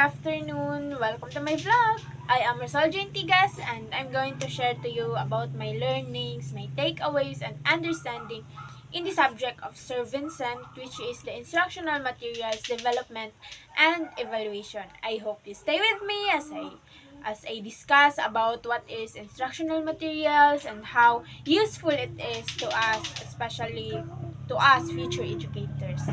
afternoon! Welcome to my vlog! I am Rosal Tigas and I'm going to share to you about my learnings, my takeaways, and understanding in the subject of Sir Vincent, which is the instructional materials development and evaluation. I hope you stay with me as I discuss about what is instructional materials and how useful it is to us, especially to us future educators.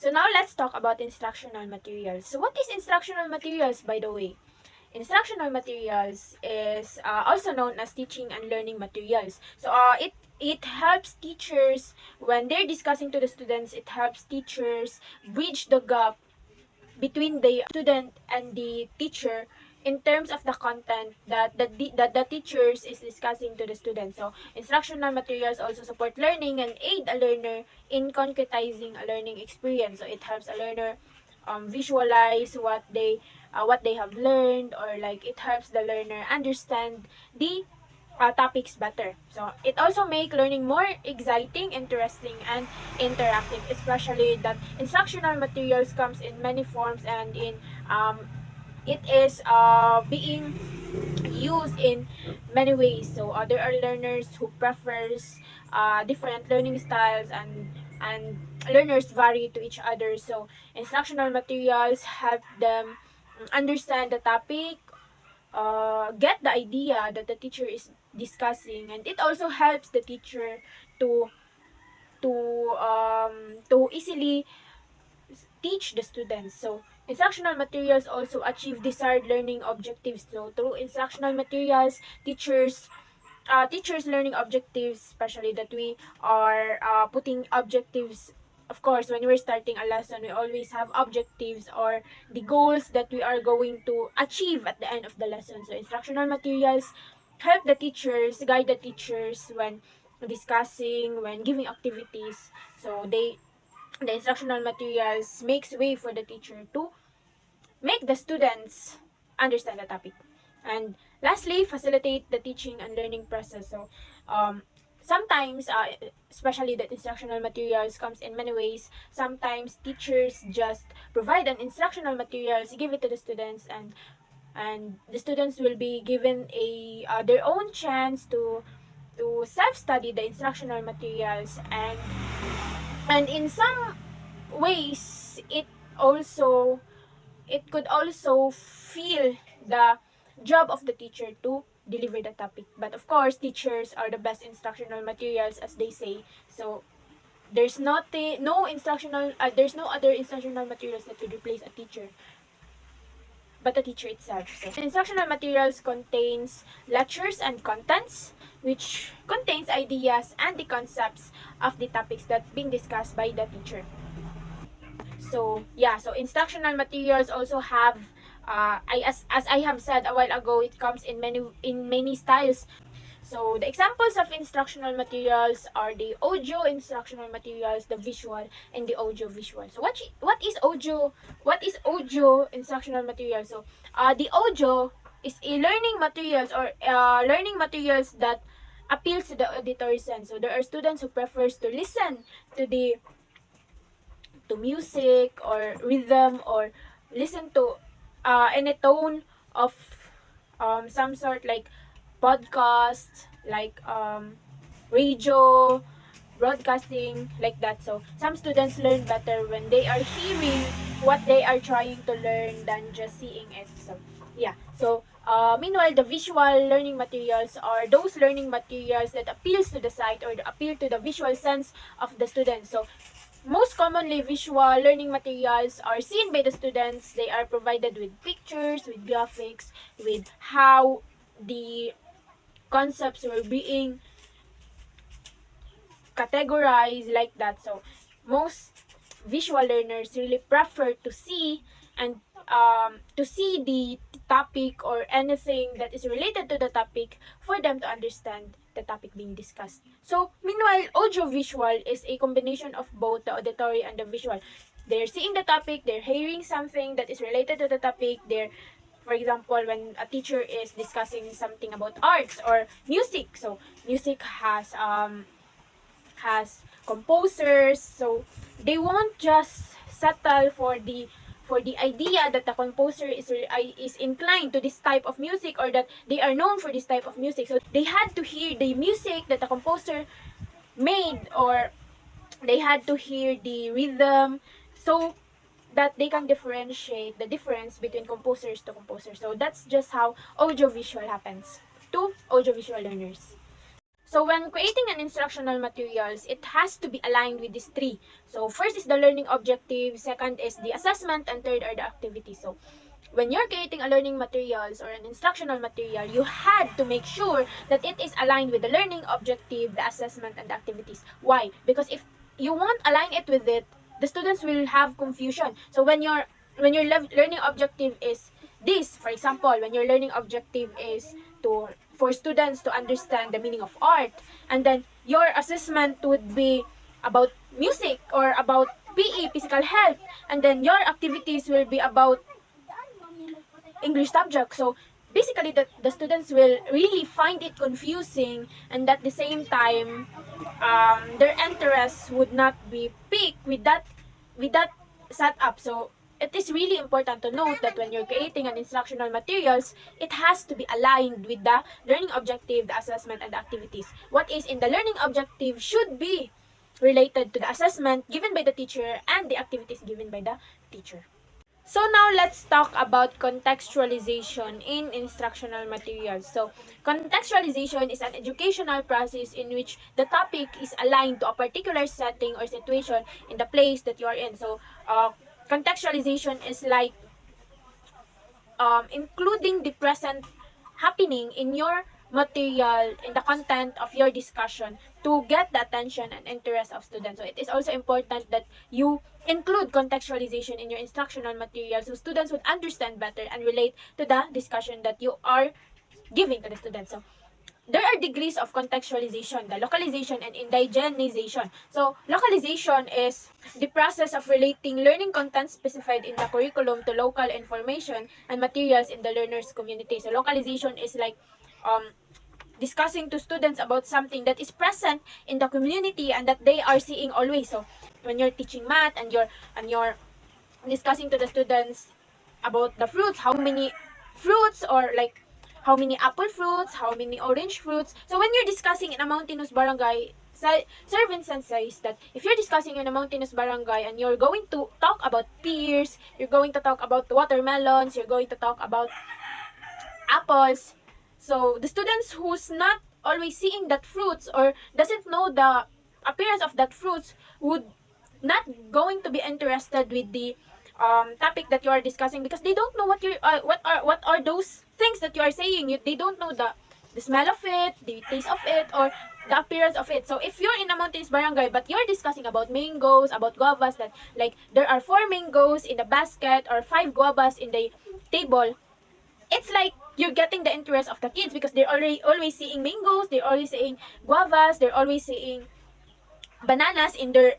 So now let's talk about instructional materials. So what is instructional materials, by the way? Instructional materials is also known as teaching and learning materials. So it helps teachers when they're discussing to the students. It helps teachers bridge the gap between the student and the teacher in terms of the content that the teachers is discussing to the students. So instructional materials also support learning and aid a learner in concretizing a learning experience. So it helps a learner visualize what they have learned, or like it helps the learner understand the topics better. So it also make learning more exciting, interesting, and interactive, especially that instructional materials comes in many forms and in it is being used in many ways. So there are learners who prefers different learning styles, and learners vary to each other. So instructional materials help them understand the topic, get the idea that the teacher is discussing, and it also helps the teacher to to easily teach the students. So instructional materials also achieve desired learning objectives. So through instructional materials, teachers learning objectives, especially that we are putting objectives. Of course, when we're starting a lesson, we always have objectives or the goals that we are going to achieve at the end of the lesson. So instructional materials help the teachers, guide the teachers when discussing, when giving activities. So the instructional materials makes way for the teacher to make the students understand the topic. And lastly, facilitate the teaching and learning process. So sometimes, especially that instructional materials comes in many ways. Sometimes teachers just provide an instructional materials, give it to the students, and the students will be given a their own chance to self study the instructional materials. And in some ways, also it could also feel the job of the teacher to deliver the topic. But of course, teachers are the best instructional materials, as they say. So there's no other instructional materials that could replace a teacher but the teacher itself. So instructional materials contains lectures and contents, which contains ideas and the concepts of the topics that being discussed by the teacher. So yeah, so instructional materials also have as I have said a while ago, it comes in many styles. So the examples of instructional materials are the audio instructional materials, the visual, and the audio visual. So what is audio? What is audio instructional materials? So the audio is a learning materials, or learning materials that appeals to the auditory sense. So there are students who prefers to listen to the to music or rhythm, or listen to any tone of some sort, like podcast, like radio, broadcasting, like that. So some students learn better when they are hearing what they are trying to learn than just seeing it. So yeah. So meanwhile, the visual learning materials are those learning materials that appeals to the sight or appeal to the visual sense of the students. So most commonly, visual learning materials are seen by the students. They are provided with pictures, with graphics, with how the concepts were being categorized, like that. So most visual learners really prefer to see, and to see the topic or anything that is related to the topic for them to understand the topic being discussed. So meanwhile, audiovisual is a combination of both the auditory and the visual. They're seeing the topic, they're hearing something that is related to the topic. They're, for example, when a teacher is discussing something about arts or music, so music has composers. So they won't just settle for the idea that the composer is inclined to this type of music, or that they are known for this type of music. So they had to hear the music that the composer made, or they had to hear the rhythm, so that they can differentiate the difference between composers to composers. So that's just how audiovisual happens to audiovisual learners. So when creating an instructional materials, it has to be aligned with these three. So first is the learning objective, second is the assessment, and third are the activities. So when you're creating a learning materials or an instructional material, you had to make sure that it is aligned with the learning objective, the assessment, and the activities. Why? Because if you won't align it with it, the students will have confusion. So when your learning objective is this, for example, when your learning objective is to for students to understand the meaning of art, and then your assessment would be about music or about PE, physical health, and then your activities will be about English subject. So basically, the students will really find it confusing, and at the same time, their interests would not be piqued with that setup. So it is really important to note that when you're creating an instructional materials, it has to be aligned with the learning objective, the assessment, and the activities. What is in the learning objective should be related to the assessment given by the teacher and the activities given by the teacher. So now let's talk about contextualization in instructional materials. So contextualization is an educational process in which the topic is aligned to a particular setting or situation in the place that you are in. So contextualization is like including the present happening in your material, in the content of your discussion, to get the attention and interest of students. So it is also important that you include contextualization in your instructional material so students would understand better and relate to the discussion that you are giving to the students. So there are degrees of contextualization, the localization and indigenization. So localization is the process of relating learning content specified in the curriculum to local information and materials in the learner's community. So localization is like um, discussing to students about something that is present in the community and that they are seeing always. So when you're teaching math and you're discussing to the students about the fruits, how many fruits, or like how many apple fruits, how many orange fruits. So when you're discussing in a mountainous barangay, Sir Vincent says that if you're discussing in a mountainous barangay and you're going to talk about pears, you're going to talk about watermelons, you're going to talk about apples. So the students who's not always seeing that fruits or doesn't know the appearance of that fruits would not going to be interested with the topic that you are discussing, because they don't know what are those things that you are saying. They don't know the smell of it, the taste of it, or the appearance of it. So if you're in a mountainous barangay but you're discussing about mangoes, about guavas, that like there are 4 mangoes in the basket or 5 guavas in the table, it's like you're getting the interest of the kids because they're already always seeing mangoes, they're always seeing guavas, they're always seeing bananas in their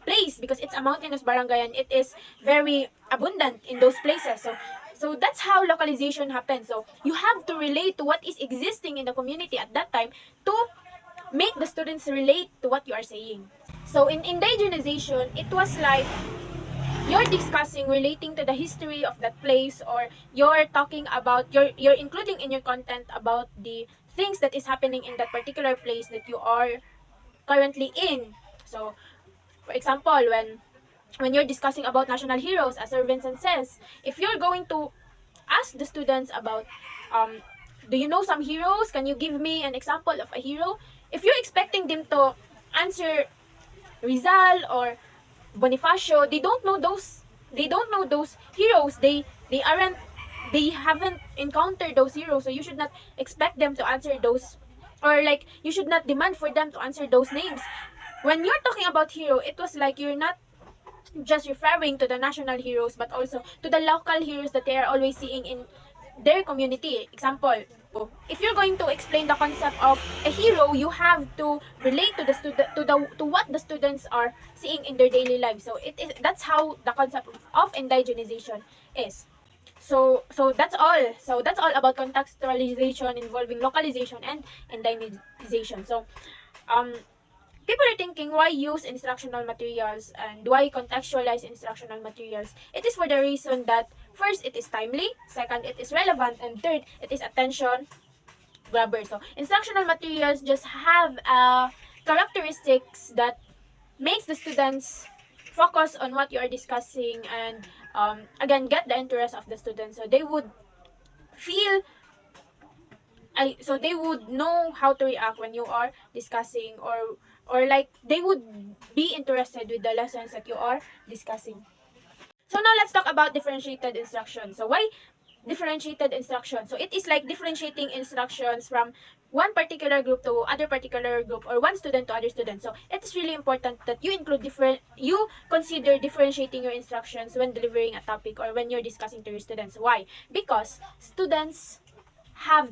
place because it's a mountainous barangay and it is very abundant in those places. So that's how localization happens. So you have to relate to what is existing in the community at that time to make the students relate to what you are saying. So in indigenization, it was like you're discussing relating to the history of that place, or you're talking about you're including in your content about the things that is happening in that particular place that you are currently in. So for example, when you're discussing about national heroes, as Sir Vincent says, if you're going to ask the students about um do you know some heroes, can you give me an example of a hero, if you're expecting them to answer Rizal or Bonifacio, they don't know those heroes. They aren't they haven't encountered those heroes, so you should not expect them to answer those, or like you should not demand for them to answer those names. When you're talking about hero, it was like you're not just referring to the national heroes but also to the local heroes that they are always seeing in their community. Example, if you're going to explain the concept of a hero, you have to relate to the student to what the students are seeing in their daily lives. So it is that's how the concept of indigenization is. So that's all. So that's all about contextualization involving localization and indigenization. So um people are thinking, why use instructional materials and why contextualize instructional materials? It is for the reason that first, it is timely, second, it is relevant, and third, it is attention grabber. So instructional materials just have characteristics that makes the students focus on what you are discussing, and again, get the interest of the students, so they would feel so they would know how to react when you are discussing, or like they would be interested with the lessons that you are discussing. So now let's talk about differentiated instruction. So why differentiated instruction? So it is like differentiating instructions from one particular group to other particular group, or one student to other student. So it is really important that you consider differentiating your instructions when delivering a topic or when you're discussing to your students. Why? Because students have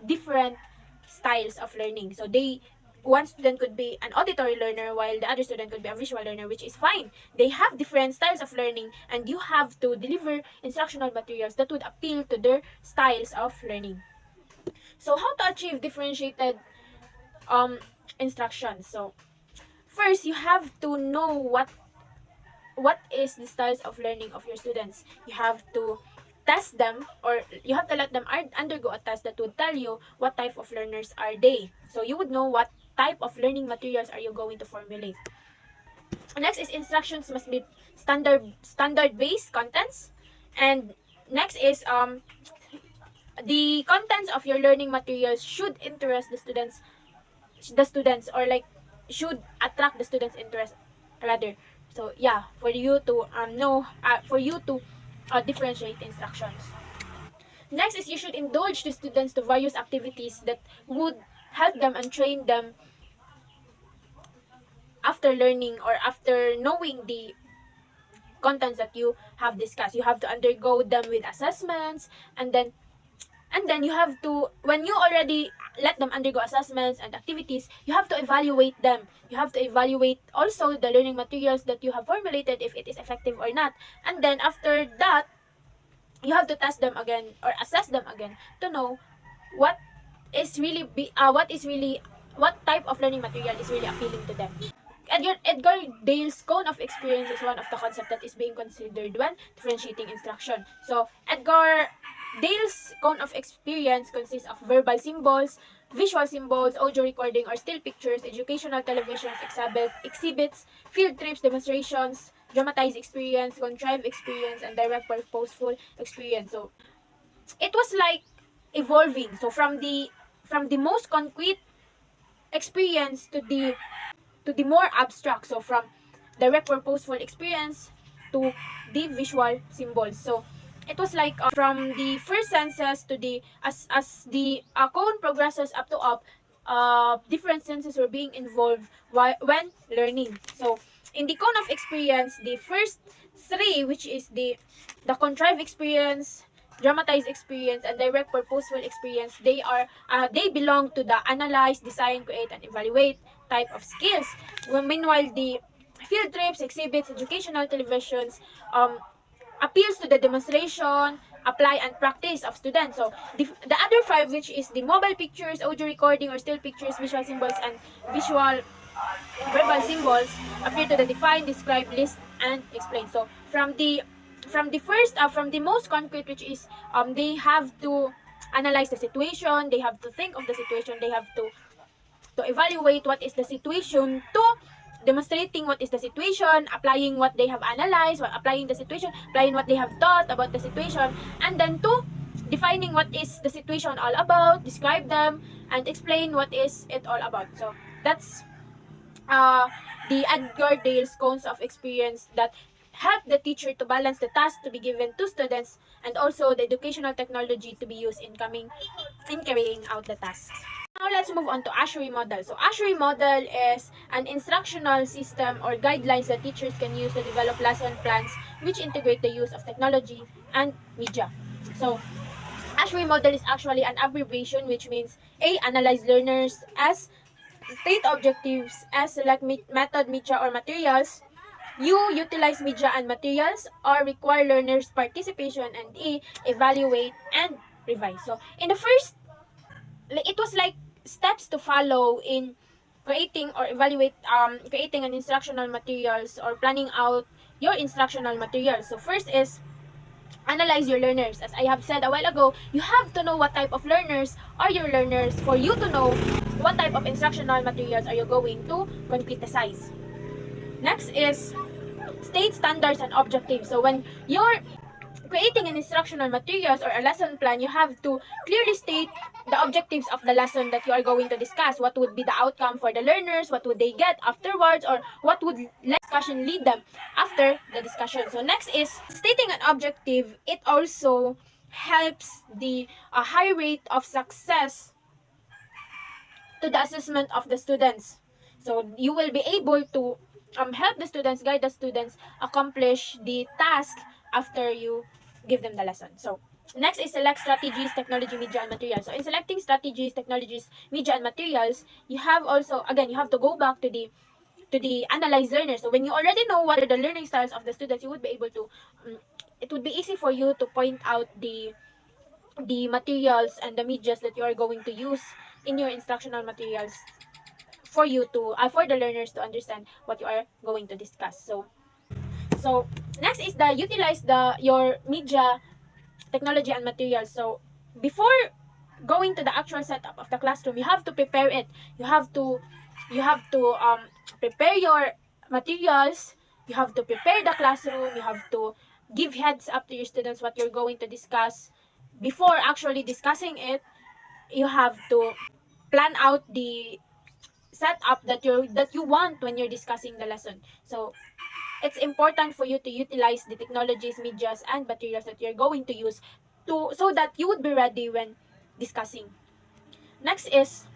different styles of learning. So one student could be an auditory learner while the other student could be a visual learner, which is fine. They have different styles of learning, and you have to deliver instructional materials that would appeal to their styles of learning. So how to achieve differentiated um instruction? So first, you have to know what is the styles of learning of your students. You have to test them, or you have to let them undergo a test that would tell you what type of learners are they, so you would know what type of learning materials are you going to formulate. Next is instructions must be standard based contents, and next is the contents of your learning materials should interest the students, or like should attract the students interest rather. So yeah, for you to know for you to differentiate instructions. Next is you should indulge the students to various activities that would help them and train them after learning or after knowing the contents that you have discussed. You have to undergo them with assessments, and then you have to, when you already let them undergo assessments and activities, you have to evaluate them. You have to evaluate also the learning materials that you have formulated, if it is effective or not. And then after that, you have to test them again or assess them again to know what what type of learning material is really appealing to them. Edgar Dale's cone of experience is one of the concepts that is being considered when differentiating instruction. So, Edgar Dale's cone of experience consists of verbal symbols, visual symbols, audio recording or still pictures, educational televisions, exhibits, field trips, demonstrations, dramatized experience, contrived experience, and direct purposeful experience. So, it was like evolving. So, from the most concrete experience to the more abstract. So from direct purposeful experience to the visual symbols. So it was like from the first senses to the as the cone progresses up, different senses were being involved when learning. So in the cone of experience, the first three, which is the contrived experience, dramatized experience, and direct purposeful experience, they belong to the analyze, design, create, and evaluate type of skills. Meanwhile, the field trips, exhibits, educational televisions appeals to the demonstration, apply, and practice of students. So the other five, which is the mobile pictures, audio recording or still pictures, visual symbols, and visual verbal symbols, appear to the define, describe, list, and explain. So from the most concrete, which is they have to analyze the situation, they have to think of the situation, they have to evaluate what is the situation, to demonstrating what is the situation, applying what they have analyzed, applying the situation, applying what they have thought about the situation, and then to defining what is the situation all about, describe them, and explain what is it all about. So that's uh, the Edgar Dale's cones of experience that help the teacher to balance the task to be given to students, and also the educational technology to be used in carrying out the tasks. Now let's move on to Ashery model. So Ashery model is an instructional system or guidelines that teachers can use to develop lesson plans which integrate the use of technology and media. So Ashery model is actually an abbreviation which means A. Analyze learners, S. State objectives, S. Select method, media, or materials, U. Utilize media and materials, or require learners' participation, and E. Evaluate and revise. So in the first, it was like steps to follow creating an instructional materials or planning out your instructional materials. So first is analyze your learners. As I have said a while ago, you have to know what type of learners are your learners for you to know what type of instructional materials are you going to concretize. Next is state standards and objectives. So when you're creating an instructional materials or a lesson plan, you have to clearly state the objectives of the lesson that you are going to discuss. What would be the outcome for the learners? What would they get afterwards? Or what would discussion lead them after the discussion? So next is stating an objective. It also helps the high rate of success to the assessment of the students. So you will be able to help the students, guide the students accomplish the task after you give them the lesson. So next is select strategies, technology, media, and materials. So in selecting strategies, technologies, media, and materials, you have also, again, you have to go back to the analyze learners. So when you already know what are the learning styles of the students, you would be able to, it would be easy for you to point out the materials and the medias that you are going to use in your instructional materials for you to for the learners to understand what you are going to discuss. So next is the utilize the your media, technology, and materials. So before going to the actual setup of the classroom, you have to prepare it. You have to prepare your materials. You have to prepare the classroom. You have to give heads up to your students what you're going to discuss. Before actually discussing it, you have to plan out the setup that you want when you're discussing the lesson. So it's important for you to utilize the technologies, medias, and materials that you're going to use to so that you would be ready when discussing. Next is,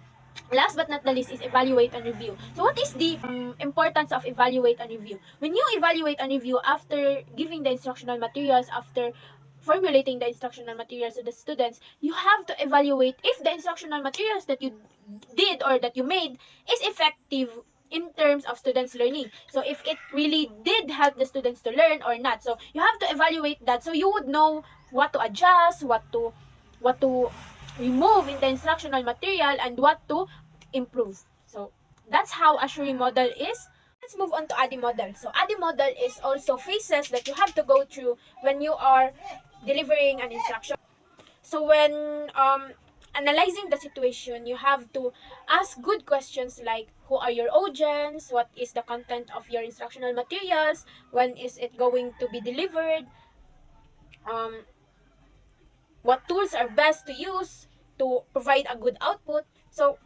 last but not the least, is evaluate and review. So what is the importance of evaluate and review? When you evaluate and review after giving the instructional materials, after formulating the instructional materials to the students, you have to evaluate if the instructional materials that you did or that you made is effective in terms of students learning. So if it really did help the students to learn or not. So you have to evaluate that so you would know what to adjust, what to remove in the instructional material, and what to improve. So that's how a Shuri model is. Let's move on to ADDIE model. So ADDIE model is also phases that you have to go through when you are delivering an instruction. So when analyzing the situation, you have to ask good questions like who are your audience, what is the content of your instructional materials, when is it going to be delivered, um, what tools are best to use to provide a good output. So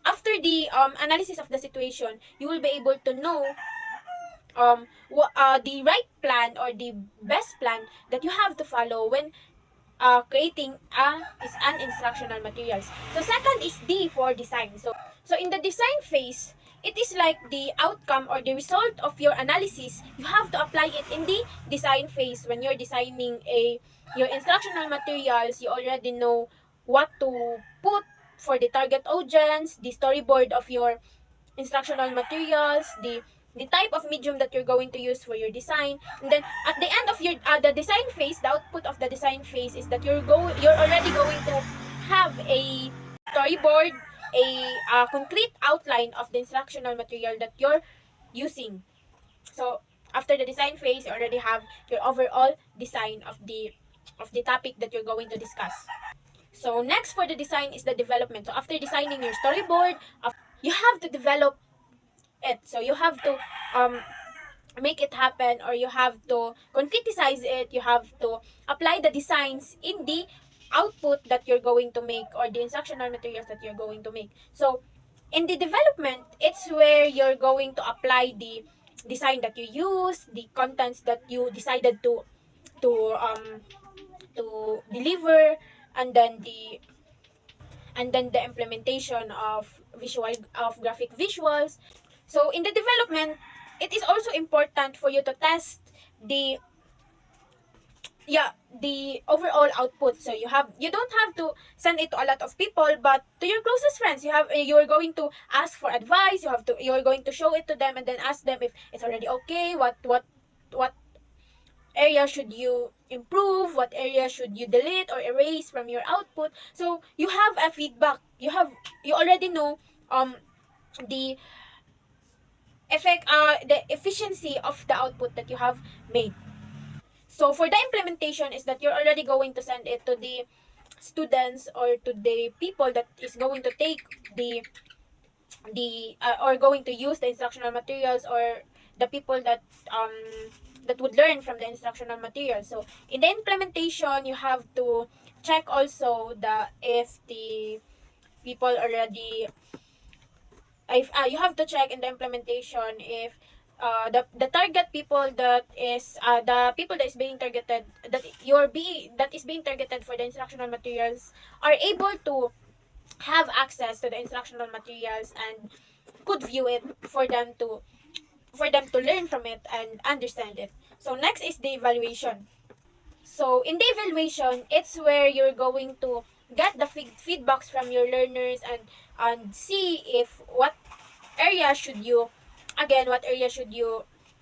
after the analysis of the situation, you will be able to know the right plan or the best plan that you have to follow when creating is an instructional materials. So second is D for design. So in the design phase, it is like the outcome or the result of your analysis. You have to apply it in the design phase. When you're designing your instructional materials, you already know what to put for the target audience, the storyboard of your instructional materials, the type of medium that you're going to use for your design. And then at the end of your the design phase, the output of the design phase is that you're already going to have a storyboard, a concrete outline of the instructional material that you're using. So after the design phase, you already have your overall design of the topic that you're going to discuss. So next for the design is the development. So after designing your storyboard, you have to develop it. So you have to um make it happen, or you have to concretize it. You have to apply the designs in the output that you're going to make, or the instructional materials that you're going to make. So in the development, it's where you're going to apply the design that you use, the contents that you decided to to deliver, and then the implementation of graphic visuals. So in the development, it is also important for you to test the the overall output. So you don't have to send it to a lot of people, but to your closest friends. You're going to ask for advice. You're going to show it to them and then ask them if it's already okay, what area should you improve, what area should you delete or erase from your output. So you have a feedback. You already know um the the efficiency of the output that you have made. So for the implementation is that you're already going to send it to the students or to the people that is going to take the or going to use the instructional materials, or the people um that would learn from the instructional materials. So in the implementation, you have to check also the if the people already if you have to check in the implementation if the target people that is the people that is being targeted, that is being targeted for the instructional materials, are able to have access to the instructional materials and could view it for them to learn from it and understand it. So next is the evaluation. So in the evaluation, it's where you're going to get the feedbacks from your learners and see if what area should you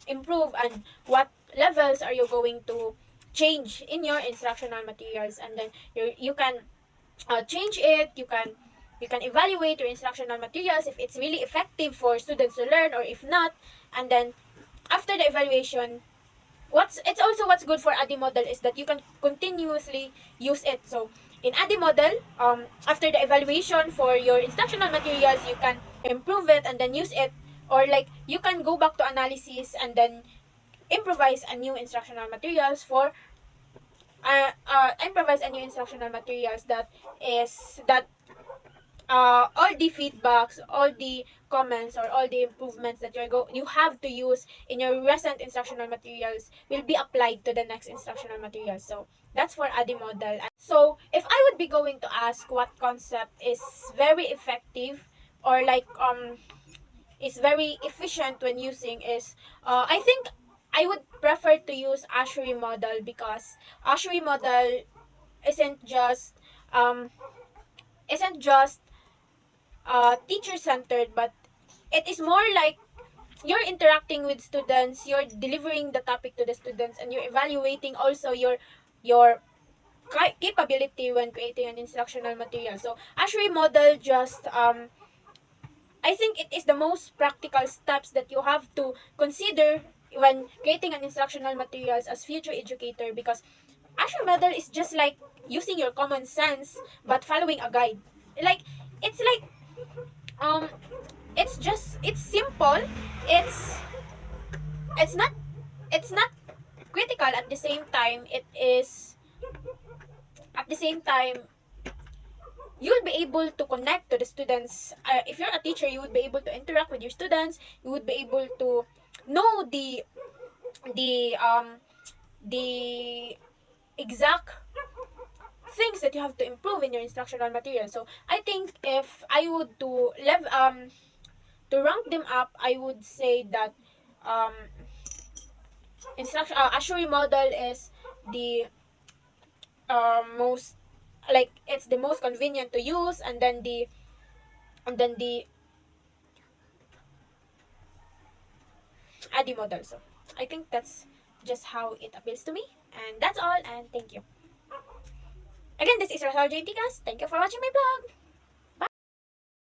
improve, and what levels are you going to change in your instructional materials. And then you can change it. You can evaluate your instructional materials if it's really effective for students to learn, or if not. And then after the evaluation, what's good for ADDIE model is that you can continuously use it. So in ADDIE model, after the evaluation for your instructional materials, you can improve it and then use it, or like you can go back to analysis and then improvise a new instructional materials for improvise a new instructional materials that all the feedbacks, all the comments, or all the improvements that you have to use in your recent instructional materials will be applied to the next instructional material. So that's for ADDIE model. So if I would be going to ask what concept is very effective, or like is very efficient when using, is I think I would prefer to use Ashuri model, because Ashuri model isn't just um isn't just teacher centered, but it is more like you're interacting with students, you're delivering the topic to the students, and you're evaluating also your capability when creating an instructional material. So Ashray model just I think it is the most practical steps that you have to consider when creating an instructional materials as future educator, because Ashray model is just like using your common sense but following a guide. Like it's like um it's simple. it's it's not it's not critical. At the same time, it is at the same time you'll be able to connect to the students. If you're a teacher, you would be able to interact with your students. You would be able to know the the exact things that you have to improve in your instructional material. So I think if I would to rank them up, I would say that um Ashuri model is the most, like, it's the most convenient to use, and then the ADDIE model. So I think that's just how it appeals to me, and that's all. And thank you again. This is Rosal JT Gas. Thank you for watching my blog.